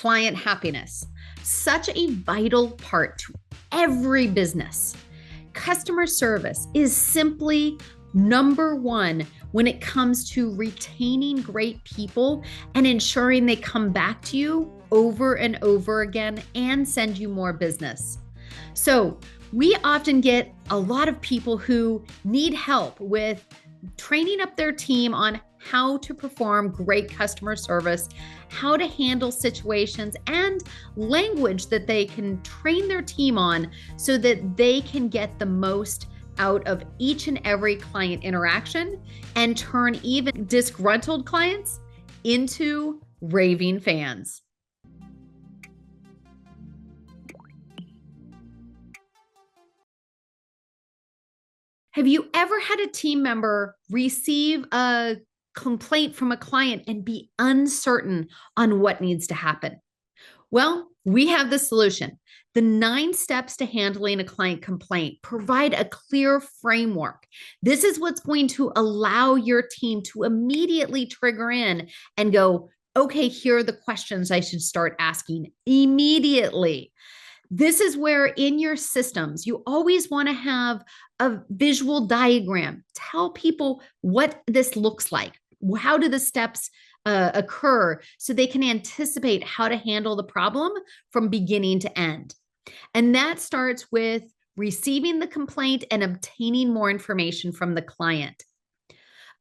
client happiness, such a vital part to every business. Customer service is simply number one when it comes to retaining great people and ensuring they come back to you over and over again and send you more business. So we often get a lot of people who need help with training up their team on how to perform great customer service, how to handle situations, and language that they can train their team on so that they can get the most out of each and every client interaction and turn even disgruntled clients into raving fans. Have you ever had a team member receive a complaint from a client and be uncertain on what needs to happen? Well, we have the solution. The 9 steps to handling a client complaint provide a clear framework. This is what's going to allow your team to immediately trigger in and go, okay, here are the questions I should start asking immediately. This is where in your systems, you always want to have a visual diagram. Tell people what this looks like. How do the steps occur so they can anticipate how to handle the problem from beginning to end? And that starts with receiving the complaint and obtaining more information from the client.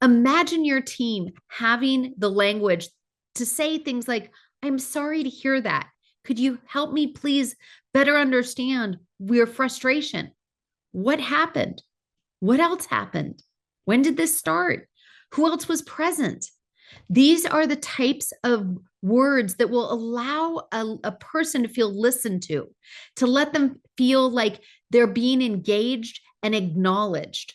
Imagine your team having the language to say things like, I'm sorry to hear that. Could you help me please better understand your frustration? What happened? What else happened? When did this start? Who else was present? These are the types of words that will allow a person to feel listened to let them feel like they're being engaged and acknowledged.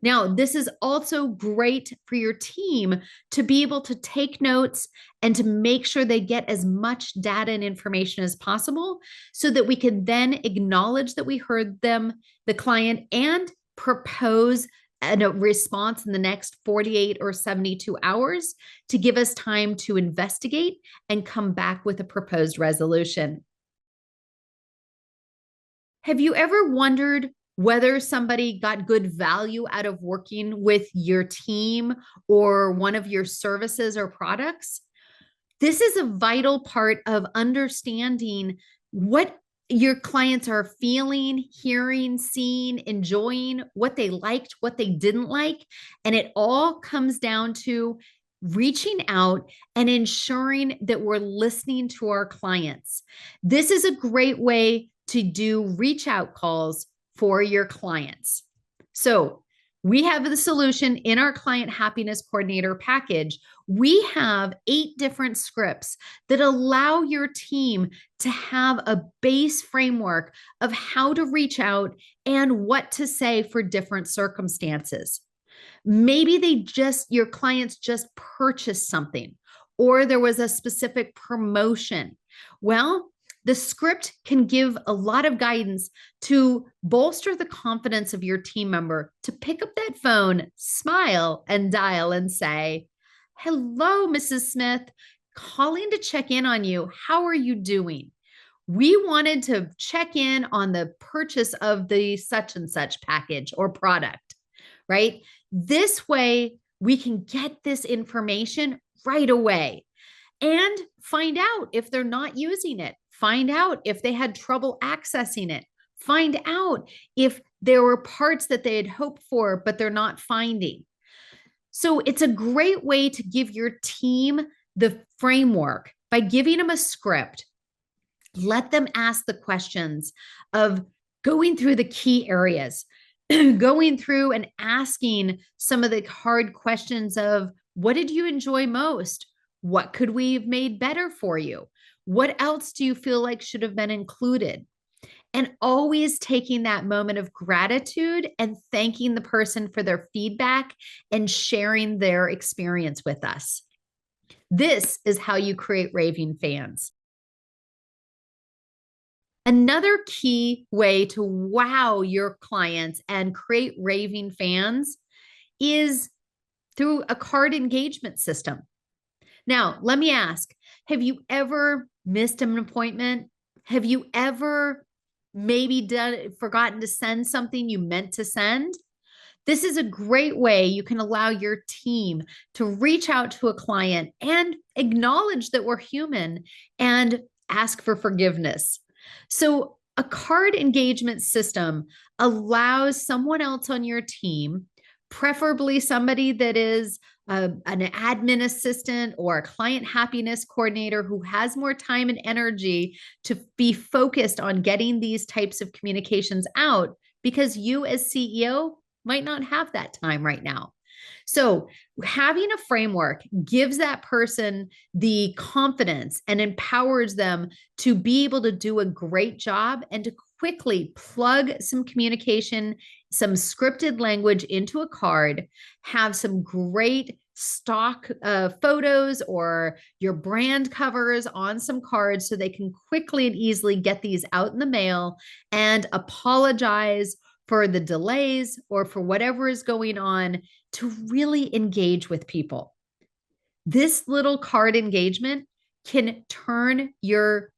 Now, this is also great for your team to be able to take notes and to make sure they get as much data and information as possible so that we can then acknowledge that we heard them, the client, and propose a response in the next 48 or 72 hours to give us time to investigate and come back with a proposed resolution. Have you ever wondered whether somebody got good value out of working with your team or one of your services or products? This is a vital part of understanding what your clients are feeling, hearing, seeing, enjoying, what they liked, what they didn't like. And it all comes down to reaching out and ensuring that we're listening to our clients. This is a great way to do reach out calls for your clients. So we have the solution in our client happiness coordinator package. We have 8 different scripts that allow your team to have a base framework of how to reach out and what to say for different circumstances. Maybe your clients just purchased something, or there was a specific promotion. Well, the script can give a lot of guidance to bolster the confidence of your team member to pick up that phone, smile, and dial and say, hello, Mrs. Smith, calling to check in on you. How are you doing? We wanted to check in on the purchase of the such and such package or product, right? This way, we can get this information right away and find out if they're not using it. Find out if they had trouble accessing it. Find out if there were parts that they had hoped for, but they're not finding. So it's a great way to give your team the framework by giving them a script. Let them ask the questions of going through the key areas, going through and asking some of the hard questions of what did you enjoy most? What could we have made better for you? What else do you feel like should have been included? And always taking that moment of gratitude and thanking the person for their feedback and sharing their experience with us. This is how you create raving fans. Another key way to wow your clients and create raving fans is through a card engagement system. Now, let me ask, have you ever missed an appointment? Have you ever maybe forgotten to send something you meant to send? This is a great way you can allow your team to reach out to a client and acknowledge that we're human and ask for forgiveness. So, a card engagement system allows someone else on your team, preferably somebody that is an admin assistant or a client happiness coordinator who has more time and energy to be focused on getting these types of communications out, because you, as CEO, might not have that time right now. So, having a framework gives that person the confidence and empowers them to be able to do a great job and to quickly plug some communication, some scripted language into a card, have some great stock photos or your brand covers on some cards so they can quickly and easily get these out in the mail and apologize for the delays or for whatever is going on, to really engage with people. This little card engagement can turn your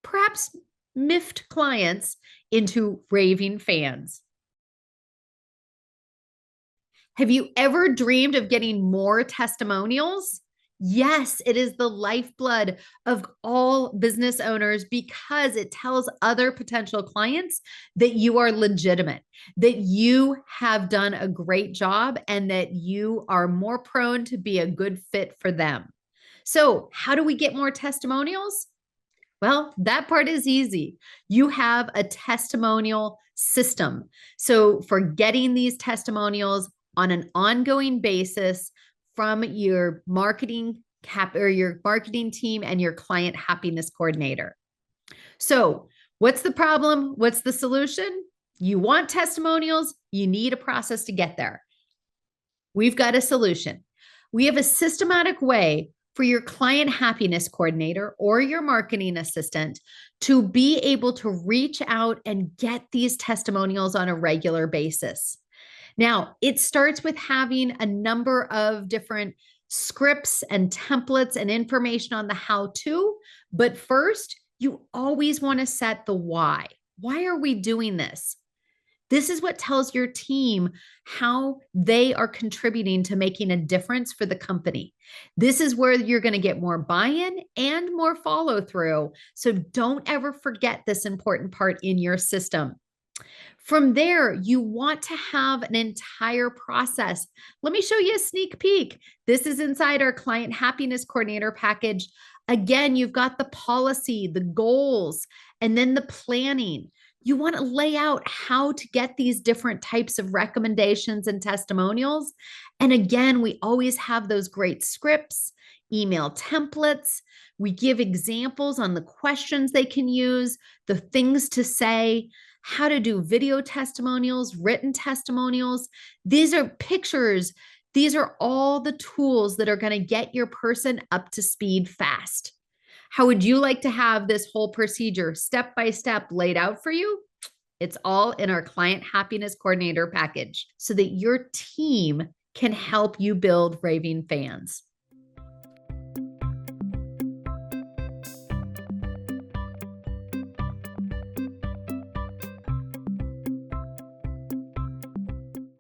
perhaps miffed clients into raving fans. Have you ever dreamed of getting more testimonials? Yes, it is the lifeblood of all business owners because it tells other potential clients that you are legitimate, that you have done a great job, and that you are more prone to be a good fit for them. So, how do we get more testimonials? Well, that part is easy. You have a testimonial system. So, for getting these testimonials on an ongoing basis from your marketing or your marketing team and your client happiness coordinator. So, what's the problem? What's the solution? You want testimonials, you need a process to get there. We've got a solution. We have a systematic way for your client happiness coordinator or your marketing assistant to be able to reach out and get these testimonials on a regular basis. Now, it starts with having a number of different scripts and templates and information on the how to. But first, you always want to set the why. Why are we doing this? This is what tells your team how they are contributing to making a difference for the company. This is where you're going to get more buy-in and more follow through. So don't ever forget this important part in your system. From there, you want to have an entire process. Let me show you a sneak peek. This is inside our client happiness coordinator package. Again, you've got the policy, the goals, and then the planning. You want to lay out how to get these different types of recommendations and testimonials. And again, we always have those great scripts, email templates. We give examples on the questions they can use, the things to say, how to do video testimonials, written testimonials. These are pictures. These are all the tools that are going to get your person up to speed fast. How would you like to have this whole procedure step by step laid out for you? It's all in our client happiness coordinator package so that your team can help you build raving fans.